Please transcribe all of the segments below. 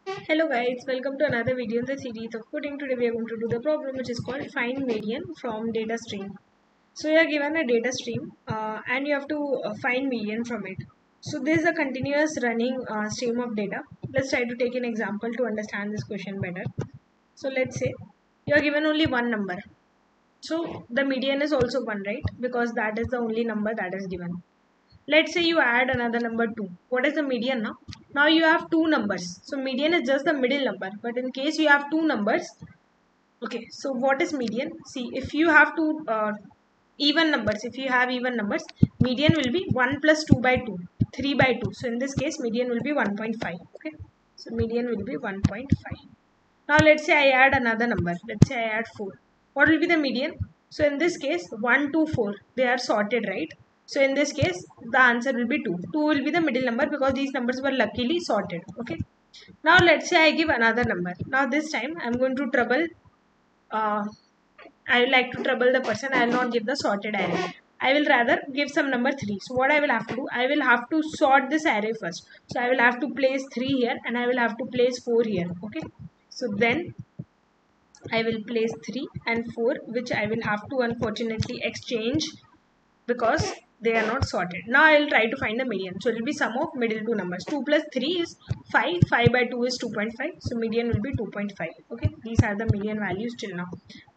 Hello guys, welcome to another video in the series of coding. Today we are going to do the problem which is called find median from data stream. So you are given a data stream and you have to find median from it. So this is a continuous running stream of data. Let's try to take an example to understand this question better. So let's say you are given only one number. So the median is also one, right? Because that is the only number that is given. Let's say you add another number 2. What is the median now? Now you have two numbers. So median is just the middle number. But in case you have two numbers, okay, so what is median? See, if you have two even numbers, if you have even numbers, median will be 1 plus 2 by 2, 3 by 2. So in this case, median will be 1.5. Okay, so median will be 1.5. Now let's say I add another number. Let's say I add 4. What will be the median? So in this case 1, 2, 4, they are sorted, right? So in this case the answer will be 2. 2 will be the middle number because these numbers were luckily sorted. Okay. Now let's say I give another number. Now this time I am going to trouble. I will like to trouble the person. I will not give the sorted array. I will rather give some number 3. So what I will have to do? I will have to sort this array first. So I will have to place 3 here and I will have to place 4 here. Okay. So then I will place 3 and 4, which I will have to unfortunately exchange because they are not sorted. Now I will try to find the median. So it will be sum of middle two numbers. 2 plus 3 is 5. 5 by 2 is 2.5. So median will be 2.5. Okay. These are the median values till now.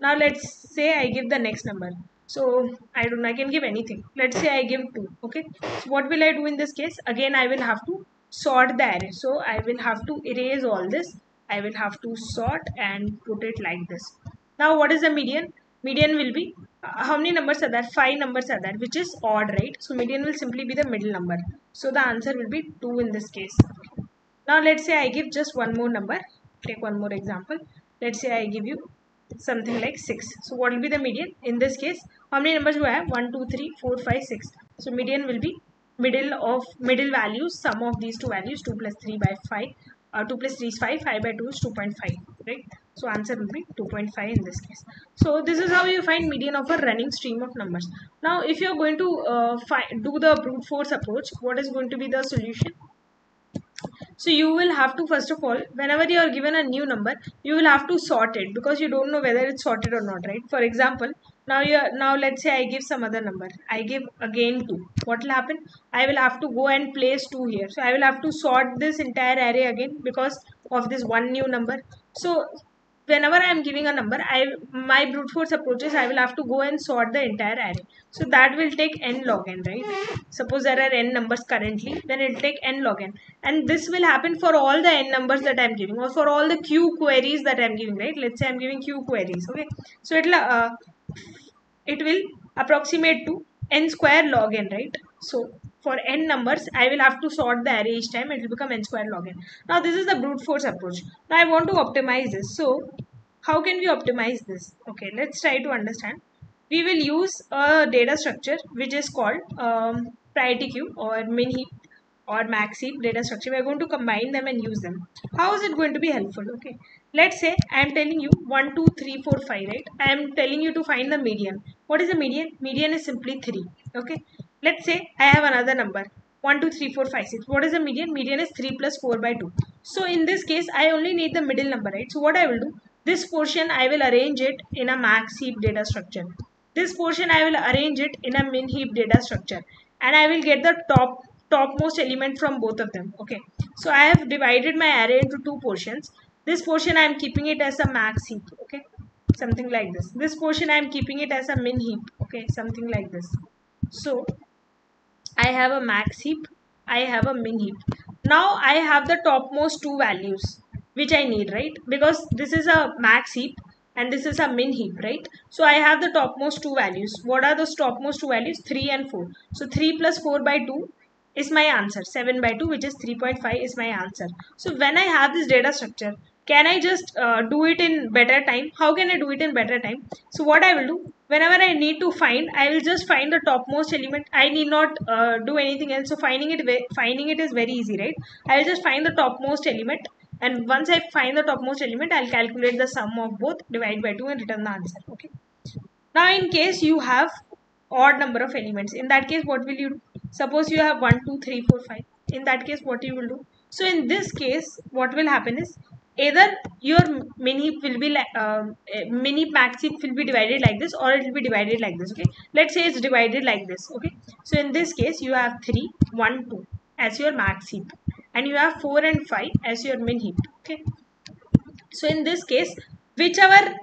Now let's say I give the next number. So I can give anything. Let's say I give 2. Okay. So what will I do in this case? Again I will have to sort the array. So I will have to erase all this. I will have to sort and put it like this. Now what is the median? Median will be how many numbers are there? 5 numbers are there, which is odd, right? So median will simply be the middle number. So the answer will be 2 in this case. Now let's say I give just one more number. Take one more example. Let's say I give you something like 6. So what will be the median? In this case, how many numbers do I have? 1, 2, 3, 4, 5, 6. So median will be middle values, sum of these two values, 2 plus 3 by 5. 2 plus 3 is 5, 5 by 2 is 2.5, right? So answer will be 2.5 in this case. So this is how you find median of a running stream of numbers. Now if you are going to do the brute force approach, what is going to be the solution? So you will have to, first of all, whenever you are given a new number, you will have to sort it because you don't know whether it's sorted or not, right? For example, now let's say I give some other number. I give again 2. What will happen? I will have to go and place 2 here. So I will have to sort this entire array again because of this one new number. So whenever I am giving a number, my brute force approaches, I will have to go and sort the entire array. So that will take n log n, right? Suppose there are n numbers currently, then it will take n log n. And this will happen for all the n numbers that I am giving, or for all the q queries that I am giving, right? Let's say I am giving q queries, okay? So it will approximate to n square log n, right? So for n numbers, I will have to sort the array each time. It will become n square log n. Now this is the brute force approach. Now I want to optimize this. So how can we optimize this? Okay, let's try to understand. We will use a data structure which is called priority queue or min heap or max heap data structure. We are going to combine them and use them. How is it going to be helpful? Okay, let's say I am telling you 1, 2, 3, 4, 5, right? I am telling you to find the median. What is the median? Median is simply 3. Okay, let's say I have another number 1, 2, 3, 4, 5, 6. What is the median? Median is 3 plus 4 by 2. So in this case, I only need the middle number, right? So what I will do? This portion I will arrange it in a max heap data structure. This portion I will arrange it in a min heap data structure, and I will get the topmost element from both of them. Okay, so I have divided my array into two portions. This portion I am keeping it as a max heap. Okay, something like this. This portion I am keeping it as a min heap. Okay, something like this. So I have a max heap, I have a min heap. Now I have the topmost two values which I need, right? Because this is a max heap and this is a min heap, right? So I have the topmost two values. What are those topmost two values? 3 and 4. So 3 plus 4 by 2 is my answer. 7 by 2, which is 3.5, is my answer. So when I have this data structure, can I just do it in better time? How can I do it in better time? So what I will do, whenever I need to find, I will just find the topmost element. I need not do anything else. So finding it is very easy, right? I will just find the topmost element, and once I find the topmost element, I'll calculate the sum of both, divide by 2 and return the answer. Okay. Now in case you have odd number of elements, in that case what will you do? Suppose you have 1, 2, 3, 4, 5. In that case what you will do? So in this case, what will happen is either your min heap will be like mini max heap will be divided like this, or it will be divided like this. Okay, let's say it's divided like this. Okay, so in this case you have 3, 1, 2 as your max heap, and you have 4 and 5 as your min heap. Okay, so in this case, whichever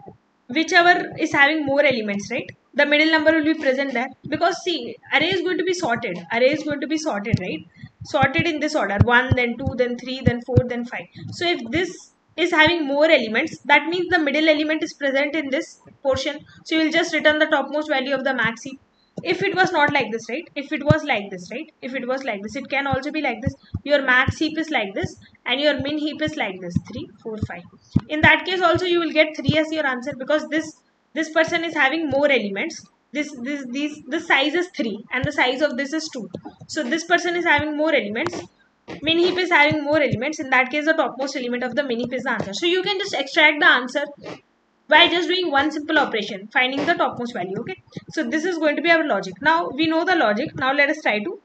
is having more elements, right, the middle number will be present there, because see, array is going to be sorted. Array is going to be sorted, right? Sorted in this order: 1, then 2, then 3, then 4, then 5. So if this is having more elements, that means the middle element is present in this portion. So you will just return the topmost value of the max heap. If it was not like this, right, if it was like this, right, if it was like this, it can also be like this. Your max heap is like this and your min heap is like this: 3, 4, 5. In that case also you will get 3 as your answer, because this person is having more elements. This size is 3 and the size of this is 2. So this person is having more elements, min heap is having more elements. In that case, the topmost element of the min heap is the answer. So you can just extract the answer by just doing one simple operation, finding the topmost value. Okay, so this is going to be our logic. Now we know the logic. Now let us try to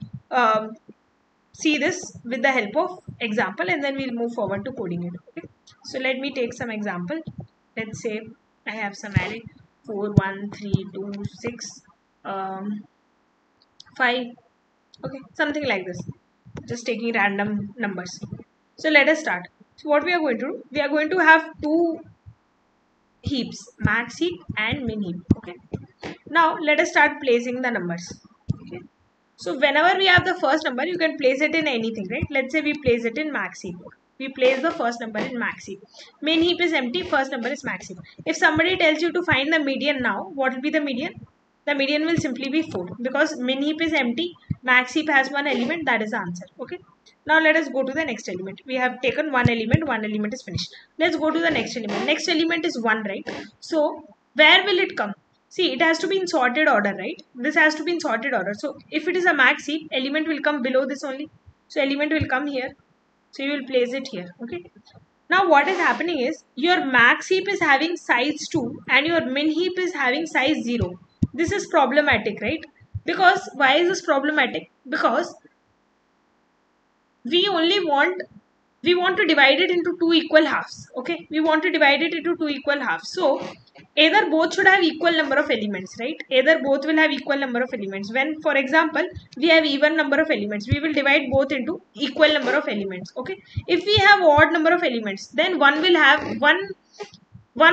see this with the help of example, and then we'll move forward to coding it. Okay, so let me take some example. Let's say I have some array 4, 1, 3, 2, 6, 5. Okay, something like this, just taking random numbers. So let us start. So what we are going to do, we are going to have two heaps, max heap and min heap. Okay, now let us start placing the numbers. Okay, so whenever we have the first number, you can place it in anything, right? Let's say we place it in max heap. We place the first number in max heap. Min heap is empty, first number is max heap. If somebody tells you to find the median now, what will be the median? The median will simply be 4, because min heap is empty, max heap has one element, that is the answer. Okay, now let us go to the next element. We have taken one element is finished. Let's go to the next element. Next element is 1, right? So where will it come? See, it has to be in sorted order, right? This has to be in sorted order. So if it is a max heap, element will come below this only. So element will come here. So you will place it here. Okay, now what is happening is, your max heap is having size 2 and your min heap is having size 0. This is problematic, right? Because why is this problematic? Because we want to divide it into two equal halves. Okay, we want to divide it into two equal halves. So either both should have equal number of elements, right? Either both will have equal number of elements. When, for example, we have even number of elements, we will divide both into equal number of elements. Okay, if we have odd number of elements, then one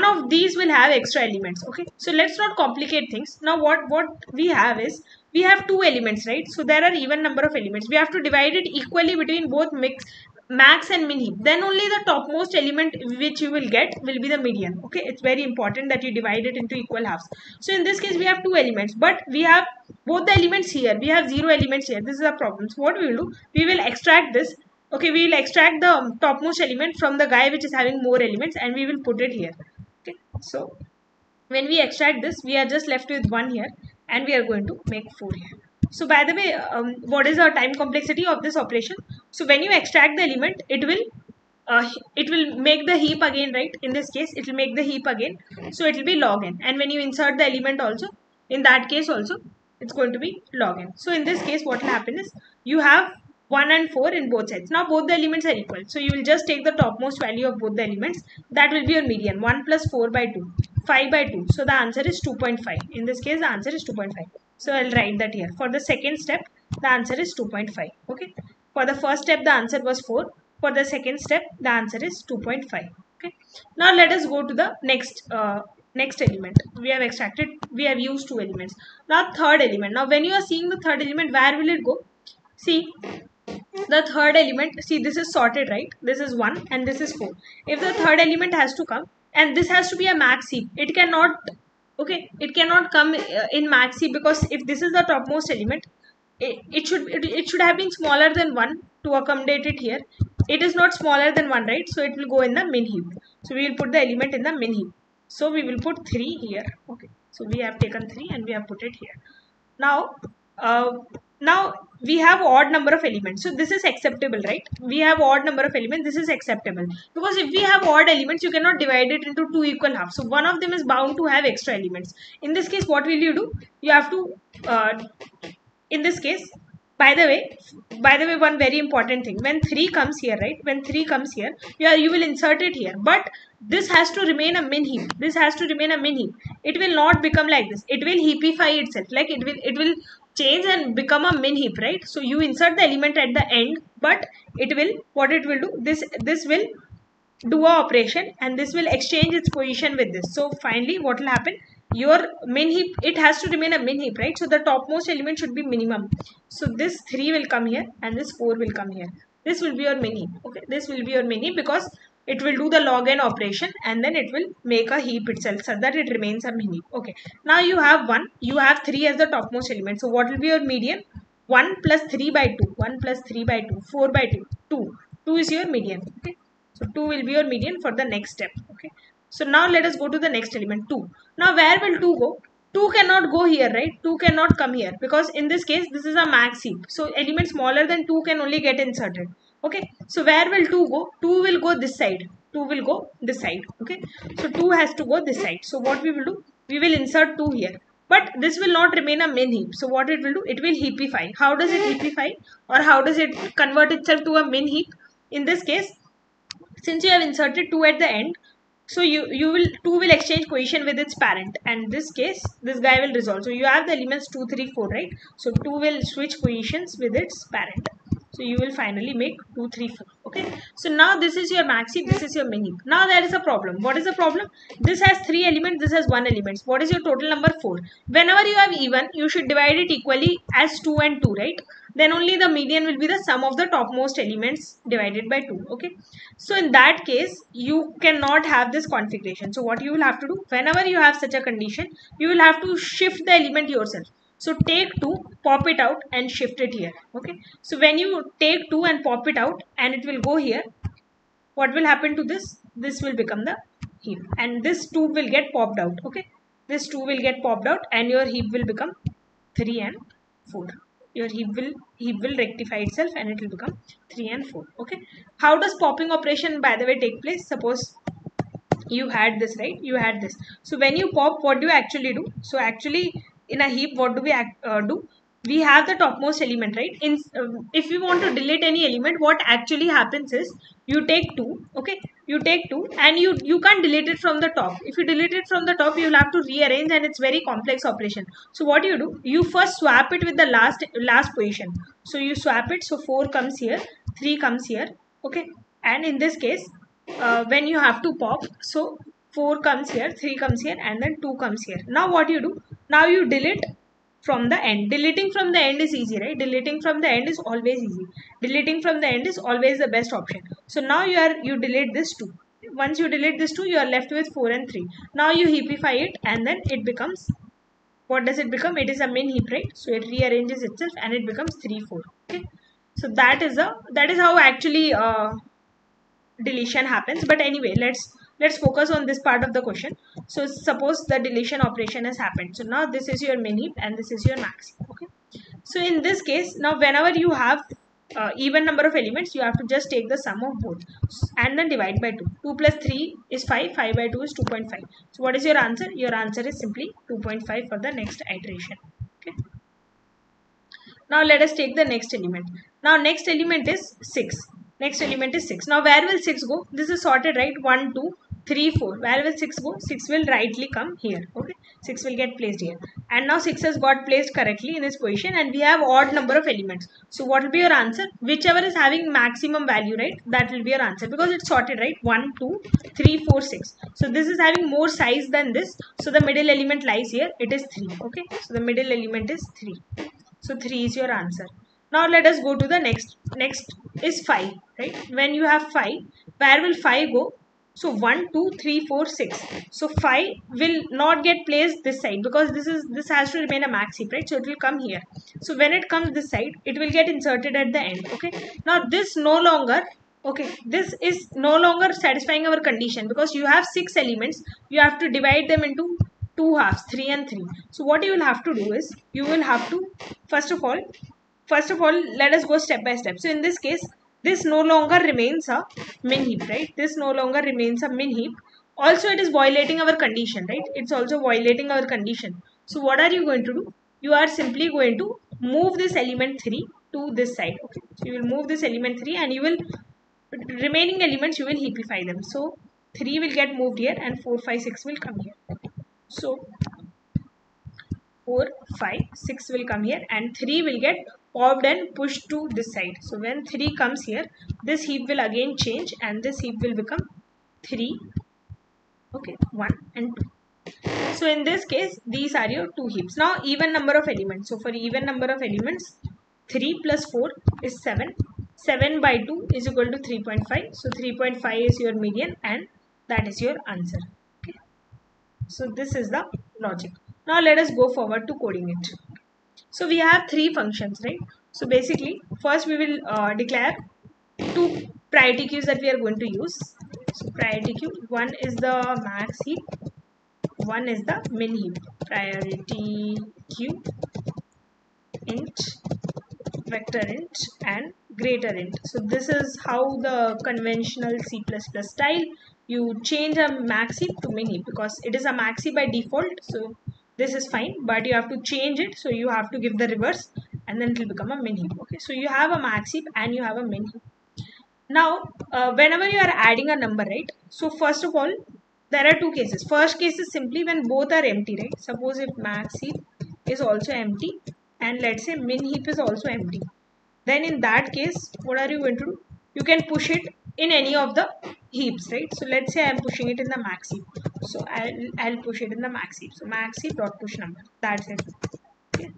of these will have extra elements. Okay, so let's not complicate things. Now what we have is, we have two elements, right? So there are even number of elements. We have to divide it equally between both max and min heap. Then only the topmost element which you will get will be the median. Okay, it's very important that you divide it into equal halves. So in this case we have two elements, but we have both the elements here, we have 0 elements here. This is a problem. So what we will do, we will extract this. Okay, we will extract the topmost element from the guy which is having more elements, and we will put it here. Okay, so when we extract this, we are just left with 1 here, and we are going to make 4 here. So by the way, what is the time complexity of this operation? So when you extract the element, it will make the heap again, right? In this case, it will make the heap again. So it will be log n. And when you insert the element also, in that case also, it's going to be log n. So in this case, what will happen is, you have 1 and 4 in both sides. Now both the elements are equal. So you will just take the topmost value of both the elements. That will be your median. 1 plus 4 by 2. 5 by 2. So the answer is 2.5. In this case, the answer is 2.5. So I'll write that here. For the second step, the answer is 2.5. Okay. For the first step, the answer was 4. For the second step, the answer is 2.5. Okay. Now let us go to the next element. We have used two elements. Now third element. Now when you are seeing the third element, where will it go? See, the third element, see, this is sorted, right? This is 1 and this is 4. If the third element has to come, and this has to be a max heap, it cannot, okay, it cannot come in max heap, because if this is the topmost element, it should have been smaller than 1 to accommodate it here. It is not smaller than 1, right? So it will go in the min heap. So we will put the element in the min heap. So we will put 3 here. Okay, so we have taken 3 and we have put it here. Now we have odd number of elements. So this is acceptable, right? We have odd number of elements. This is acceptable, because if we have odd elements, you cannot divide it into two equal halves. So one of them is bound to have extra elements. In this case, what will you do? You have to, in this case, By the way, one very important thing, when 3 comes here, right, when 3 comes here, you will insert it here, but this has to remain a min heap. This has to remain a min heap. It will not become like this. It will heapify itself, like it will change and become a min heap, right? So you insert the element at the end, but it will, what it will do, this will do a operation and this will exchange its position with this. So finally what will happen, your min heap, it has to remain a min heap, right? So the topmost element should be minimum. So this 3 will come here and this 4 will come here. This will be your min heap. Okay, this will be your min heap because it will do the log n operation and then it will make a heap itself so that it remains a min heap. Okay, now you have 1, you have 3 as the topmost element. So what will be your median? 1 plus 3 by 2, 1 plus 3 by 2, 4 by 2, 2 is your median. Okay, so 2 will be your median for the next step. Okay, so now let us go to the next element, 2. Now where will 2 go? 2 cannot go here, right? 2 cannot come here because in this case this is a max heap. So element smaller than 2 can only get inserted. Okay, so where will 2 go? 2 will go this side. 2 will go this side. Okay, so 2 has to go this side. So what we will do? We will insert 2 here. But this will not remain a min heap. So what it will do? It will heapify. How does it heapify? Or how does it convert itself to a min heap? In this case, since you have inserted 2 at the end, so you will 2 will exchange position with its parent, and this case this guy will resolve. So you have the elements 2 3 4, right? So 2 will switch positions with its parent, so you will finally make 2 3 4. Okay, so now this is your max heap, this is your min heap. Now there is a problem. What is the problem? This has 3 elements, this has 1 element. What is your total number? 4. Whenever you have even, you should divide it equally as 2 and 2, right? Then only the median will be the sum of the topmost elements divided by 2. Okay, so in that case you cannot have this configuration. So what you will have to do, whenever you have such a condition, you will have to shift the element yourself. So take 2, pop it out and shift it here. Okay, so when you take 2 and pop it out and it will go here, what will happen to this? This will become the heap and this 2 will get popped out. Okay, this 2 will get popped out and your heap will become 3 and 4. Your heap will rectify itself and it will become 3 and 4. Okay, how does popping operation, by the way, take place? Suppose you had this, right? You had this. So when you pop, what do you actually do? So actually in a heap, what do we do? We have the topmost element, right? If we want to delete any element, what actually happens is you take 2. Okay, you take 2 and you can't delete it from the top. If you delete it from the top, you'll have to rearrange and it's very complex operation. So what you do, you first swap it with the last position. So you swap it, so 4 comes here, 3 comes here. Okay, and in this case when you have to pop, so 4 comes here, 3 comes here and then 2 comes here. Now what you do, now you delete from the end. Deleting from the end is easy, right? Deleting from the end is always easy. Deleting from the end is always the best option. So now you delete this 2. Once you delete this 2, you are left with 4 and 3. Now you heapify it and then it becomes, what does it become? It is a min heap, right? So it rearranges itself and it becomes 3 4. Okay, so that is how actually deletion happens. But anyway, let's focus on this part of the question. So suppose the deletion operation has happened. So now this is your min heap and this is your max heap. Okay, so in this case, now whenever you have even number of elements, you have to just take the sum of both and then divide by 2. 2 plus 3 is 5, 5 by 2 is 2.5. So what is your answer? Your answer is simply 2.5 for the next iteration. Okay, now let us take the next element. Now next element is 6. Next element is 6. Now where will 6 go? This is sorted, right? 1, 2, 3, 4. Where will 6 go? 6 will rightly come here. Okay, 6 will get placed here. And now 6 has got placed correctly in its position and we have odd number of elements. So what will be your answer? Whichever is having maximum value, right? That will be your answer because it's sorted, right? 1, 2, 3, 4, 6. So this is having more size than this. So the middle element lies here. It is 3. Okay, so the middle element is 3. So 3 is your answer. Now let us go to the next. Next is 5, right? When you have 5, where will 5 go? So 1, 2, 3, 4, 6. So 5 will not get placed this side because this has to remain a max heap, right? So it will come here. So when it comes this side, it will get inserted at the end. Okay. Now this no longer, okay, this is no longer satisfying our condition because you have 6 elements. You have to divide them into 2 halves, 3 and 3. So what you will have to do is, you will have to first of all let us go step by step. So in this case, this no longer remains a min heap, right? This no longer remains a min heap. Also it is violating our condition, right? It's also violating our condition. So what are you going to do? You are simply going to move this element 3 to this side. Okay, so you will move this element 3 and you will remaining elements you will heapify them. So 3 will get moved here and 4, 5, 6 will come here. So 4, 5, 6 will come here and 3 will get popped and pushed to this side. So when 3 comes here, this heap will again change and this heap will become 3. Okay, 1 and 2. So in this case, these are your two heaps. Now even number of elements. So for even number of elements, 3 plus 4 is 7. 7 by 2 is equal to 3.5. So 3.5 is your median and that is your answer. Okay. So this is the logic. Now let us go forward to coding it. So we have three functions, right? So basically, first we will declare two priority queues that we are going to use. So priority queue, one is the max heap, one is the min heap. Priority queue int, vector int and greater int. So this is how the conventional C++ style, you change a max heap to min heap because it is a max heap by default. So this is fine, but you have to change it. So you have to give the reverse and then it will become a min heap. Okay, so you have a max heap and you have a min heap. Now whenever you are adding a number, right? So first of all, there are two cases. First case is simply when both are empty, right? Suppose if max heap is also empty and let's say min heap is also empty, then in that case what are you going to do? You can push it in any of the heaps, right? So let's say I am pushing it in the max heap, so I'll push it in the max heap. So max heap dot push number, that's it. Okay,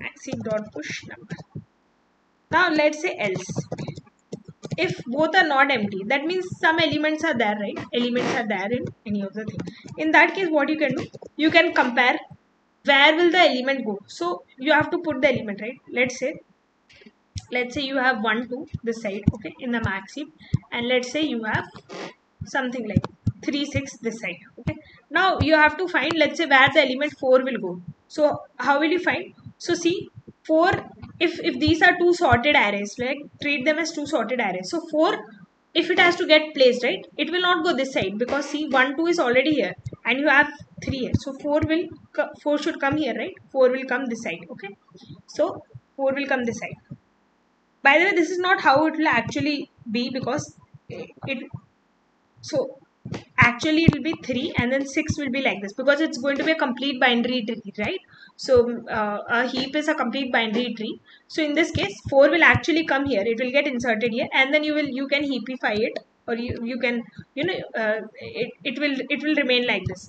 max heap dot push number. Now let's say else, if both are not empty, that means some elements are there, right? Elements are there in any of the thing. In that case what you can do, you can compare where will the element go. So you have to put the element, right? Let's say you have 1 2 this side, okay, in the max heap, and let's say you have something like 3 6 this side. Okay, now you have to find, let's say, where the element 4 will go. So how will you find? So see, 4, if these are two sorted arrays, like treat them as two sorted arrays. So 4, if it has to get placed, right, it will not go this side because see 1 2 is already here and you have 3 here. So 4 should come here, right? 4 will come this side. Okay, so 4 will come this side. By the way, this is not how it will actually be because so actually it will be 3 and then 6 will be like this because it's going to be a complete binary tree, right? So a heap is a complete binary tree. So in this case 4 will actually come here, it will get inserted here, and then you can heapify it, or you can it will remain like this,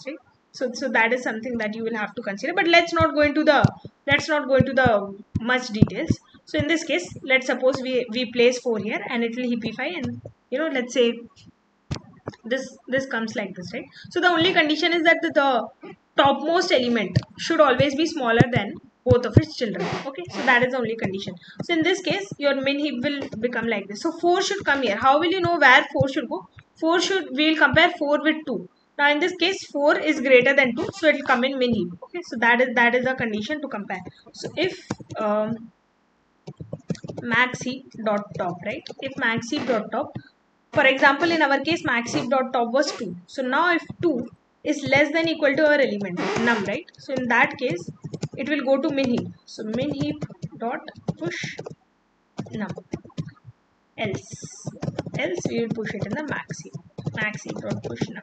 right? So that is something that you will have to consider, but let's not go into the much details. So in this case, let's suppose we place 4 here and it will heapify, and let's say this comes like this, right? So the only condition is that the topmost element should always be smaller than both of its children. Okay, so that is the only condition. So in this case, your min heap will become like this. So 4 should come here. How will you know where 4 should go? We will compare 4 with 2. Now in this case 4 is greater than 2, so it will come in min heap. Okay, so that is the condition to compare. So if max heap dot top, right? If max heap dot top, for example, in our case max heap dot top was 2. So now if 2 is less than equal to our element num, right? So in that case it will go to min heap. So min heap dot push num. Else we will push it in the max heap dot push num.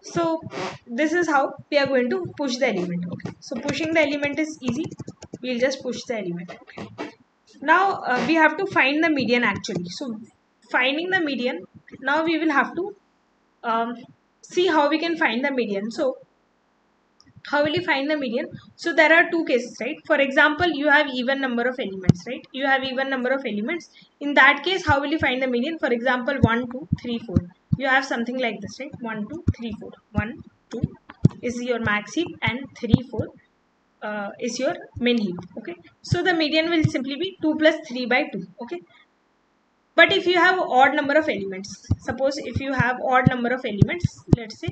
So this is how we are going to push the element. Okay, so pushing the element is easy. We'll just push the element. Okay, now we have to find the median actually. So finding the median, now we will have to see how we can find the median. So how will you find the median? So there are two cases, right? For example, you have even number of elements, right? You have even number of elements. In that case, how will you find the median? For example, 1 2 3 4, you have something like this, right? 1 2 3 4, 1 2 is your max heap and 3 4 is your min heap. Okay, so the median will simply be 2 plus 3 by 2. Okay, but if you have odd number of elements, suppose if you have odd number of elements, let's say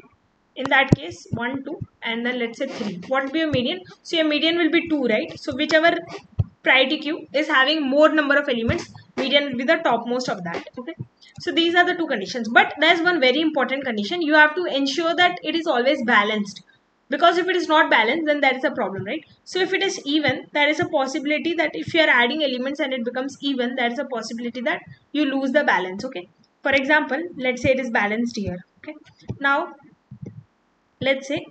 in that case 1 2 and then let's say 3, what will be your median? So your median will be 2, right? So whichever priority queue is having more number of elements, median will be the topmost of that. Okay, so these are the two conditions, but there's one very important condition. You have to ensure that it is always balanced, because if it is not balanced, then that is a problem, right? So if it is even, there is a possibility that if you are adding elements and it becomes even, there is a possibility that you lose the balance. Okay, for example, let's say it is balanced here. Okay, now let's say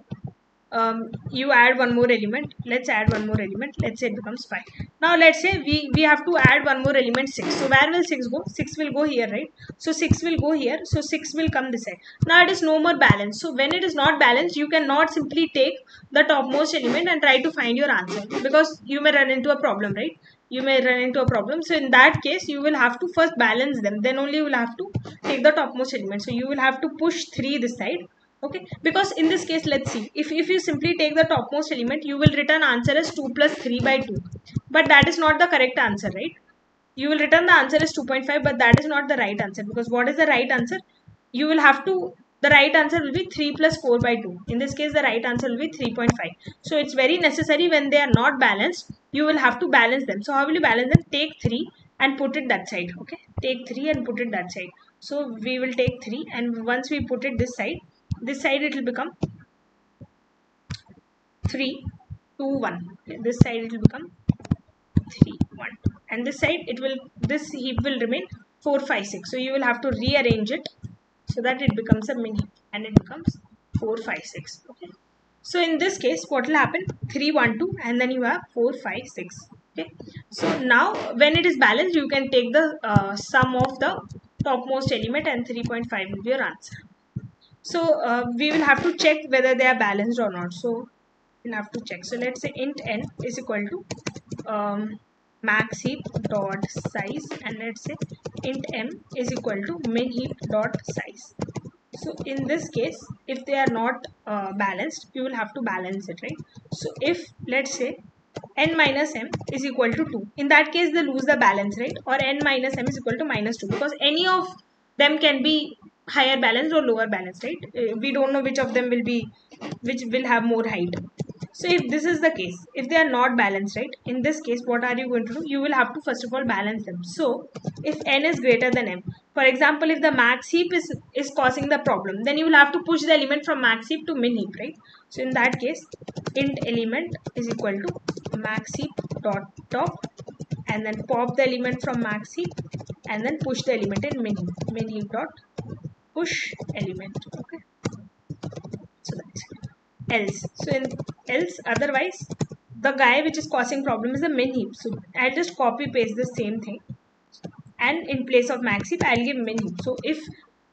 you add one more element. Let's add one more element. Let's say it becomes 5. Now let's say we have to add one more element, 6. So where will 6 go? 6 will go here, right? So 6 will go here. So 6 will come this side. Now it is no more balanced. So when it is not balanced, you cannot simply take the topmost element and try to find your answer, because you may run into a problem, right? You may run into a problem. So in that case, you will have to first balance them. Then only you will have to take the topmost element. So you will have to push 3 this side. Okay, because in this case, let's see, if you simply take the topmost element, you will return answer as 2 plus 3 by 2, but that is not the correct answer, right? You will return the answer as 2.5, but that is not the right answer, because what is the right answer? You will have to, the right answer will be 3 plus 4 by 2. In this case, the right answer will be 3.5. So it's very necessary, when they are not balanced, you will have to balance them. So how will you balance them? Take 3 and put it that side. Okay, take 3 and put it that side. So we will take 3, and once we put it this side it will become 3 2 1. Okay, this side it will become 3 1, and this side it will, this heap will remain 4 5 6. So you will have to rearrange it so that it becomes a mini heap, and it becomes 4 5 6. Okay, so in this case, what will happen? 3 1 2, and then you have 4 5 6. Okay, so now when it is balanced, you can take the sum of the topmost element, and 3.5 will be your answer. So we will have to check whether they are balanced or not. So we'll have to check. So let's say int n is equal to max heap dot size, and let's say int m is equal to min heap dot size. So in this case, if they are not balanced, you will have to balance it, right? So if let's say n minus m is equal to 2, in that case they lose the balance, right? Or n minus m is equal to minus 2, because any of them can be higher balance or lower balance, right? We don't know which of them will be, which will have more height. So if this is the case, if they are not balanced, right, in this case, what are you going to do? You will have to first of all balance them. So if n is greater than m, for example, if the max heap is causing the problem, then you will have to push the element from max heap to min heap, right? So in that case, int element is equal to max heap dot top, and then pop the element from max heap, and then push the element in min heap dot push element. Okay, so that's it. Else, so in else, otherwise the guy which is causing problem is the min heap. So I'll just copy paste the same thing, and in place of max heap I'll give min heap. So if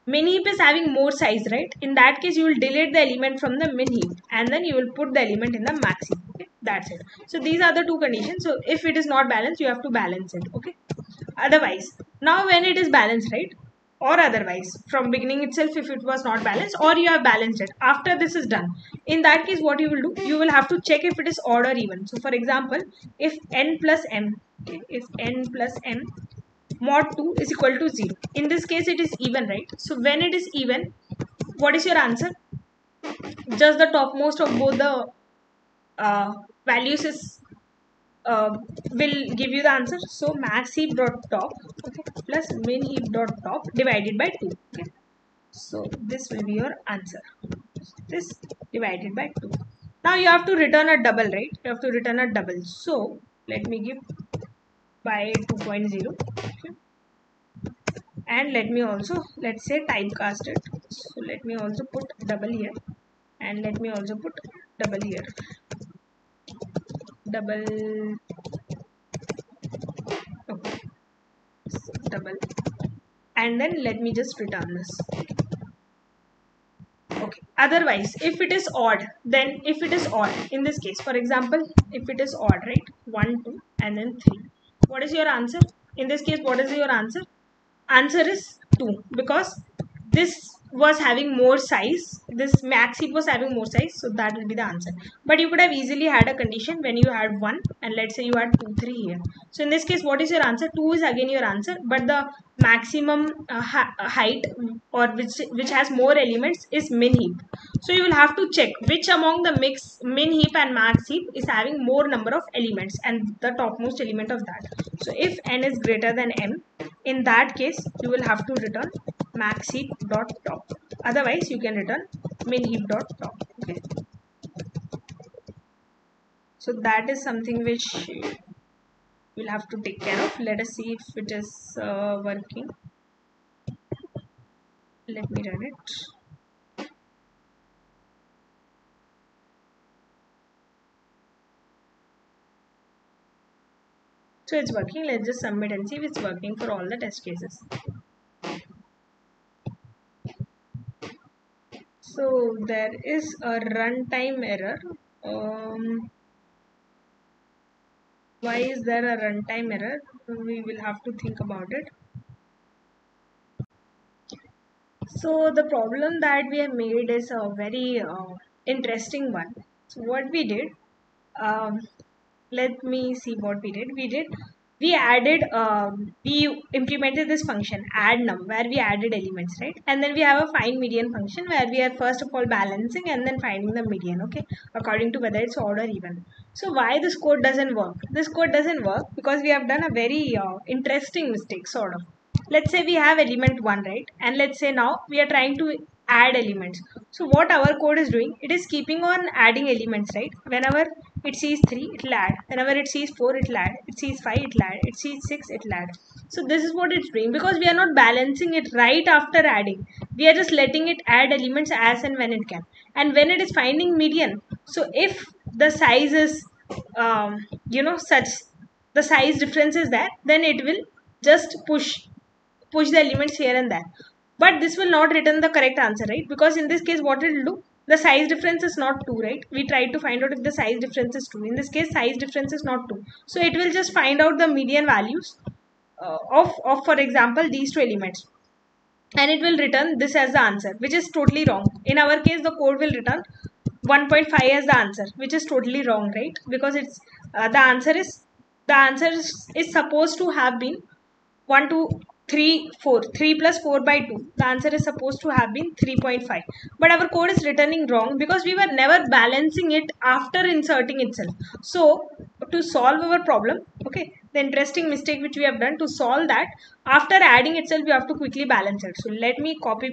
min heap is having more size, right, in that case you will delete the element from the min heap, and then you will put the element in the max heap. Okay, that's it. So these are the two conditions. So if it is not balanced, you have to balance it. Okay, otherwise, now when it is balanced, right, or otherwise from beginning itself, if it was not balanced, or you have balanced it after this is done, in that case what you will do, you will have to check if it is odd or even. So for example, if n plus m, okay, if n plus m mod 2 is equal to 0, in this case it is even, right? So when it is even, what is your answer? Just the topmost of both the values is will give you the answer. So max heap dot top, okay, plus min heap dot top divided by 2. Okay, so this will be your answer, this divided by 2. Now you have to return a double, right? You have to return a double. So let me give by 2.0. Okay, and let me also, let's say, typecast it. So let me also put double here, and let me also put double here, double. Okay, so double, and then let me just return this. Okay, otherwise if it is odd, then if it is odd, in this case, for example, if it is odd, right, 1 2 and then 3, what is your answer? In this case, what is your answer? Answer is 2, because this was having more size, this max heap was having more size, so that will be the answer. But you could have easily had a condition when you had 1, and let's say you had 2 3 here. So in this case, what is your answer? 2 is again your answer, but the maximum height, or which has more elements, is min heap. So you will have to check which among the mix min heap and max heap is having more number of elements, and the topmost element of that. So if n is greater than m, in that case you will have to return max heap dot top, otherwise you can return min heap dot top. Okay, So that is something which we'll have to take care of. Let us see if it is working. Let me run it. So it's working. Let's just submit and see if it's working for all the test cases. So there is a runtime error. Why is there a runtime error? We will have to think about it. So the problem that we have made is a very interesting one. So what we did, um, let me see what we did. We implemented this function add num where we added elements, right? And then we have a find median function where we are first of all balancing and then finding the median, okay, according to whether it's odd or even. So why this code doesn't work? This code doesn't work because we have done a very interesting mistake, sort of. Let's say we have element 1, right? And let's say now we are trying to add elements. So what our code is doing, it is keeping on adding elements, right? Whenever it sees 3, it will add. Whenever it sees 4, it will add. It sees 5, it will add. It sees 6, it will add. So this is what it's doing because we are not balancing it right after adding. We are just letting it add elements as and when it can. And when it is finding median, so if the size is such, the size difference is there, then it will just push the elements here and there. But this will not return the correct answer, right? Because in this case what it will do, the size difference is not 2, right? We tried to find out if the size difference is 2. In this case size difference is not 2, so it will just find out the median values of for example these two elements, and it will return this as the answer, which is totally wrong. In our case the code will return 1.5 as the answer, which is totally wrong, right? Because it's the answer is supposed to have been 1 2 3 4, 3 plus 4 by 2. The answer is supposed to have been 3.5, but our code is returning wrong because we were never balancing it after inserting itself. So to solve our problem, okay, the interesting mistake which we have done, to solve that, after adding itself you have to quickly balance it. So let me copy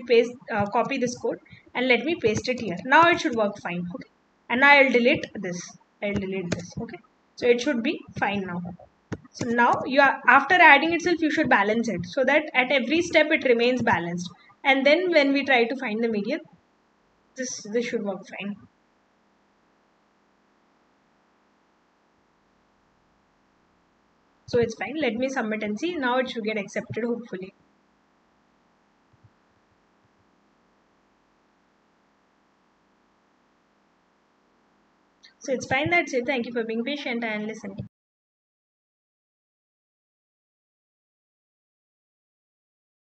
this code and let me paste it here. Now it should work fine, okay. And now I'll delete this, okay. So it should be fine now. So now you are, after adding itself you should balance it so that at every step it remains balanced, and then when we try to find the median, this should work fine. So it's fine. Let me submit and see. Now it should get accepted hopefully. So it's fine. That's it. Thank you for being patient and listening.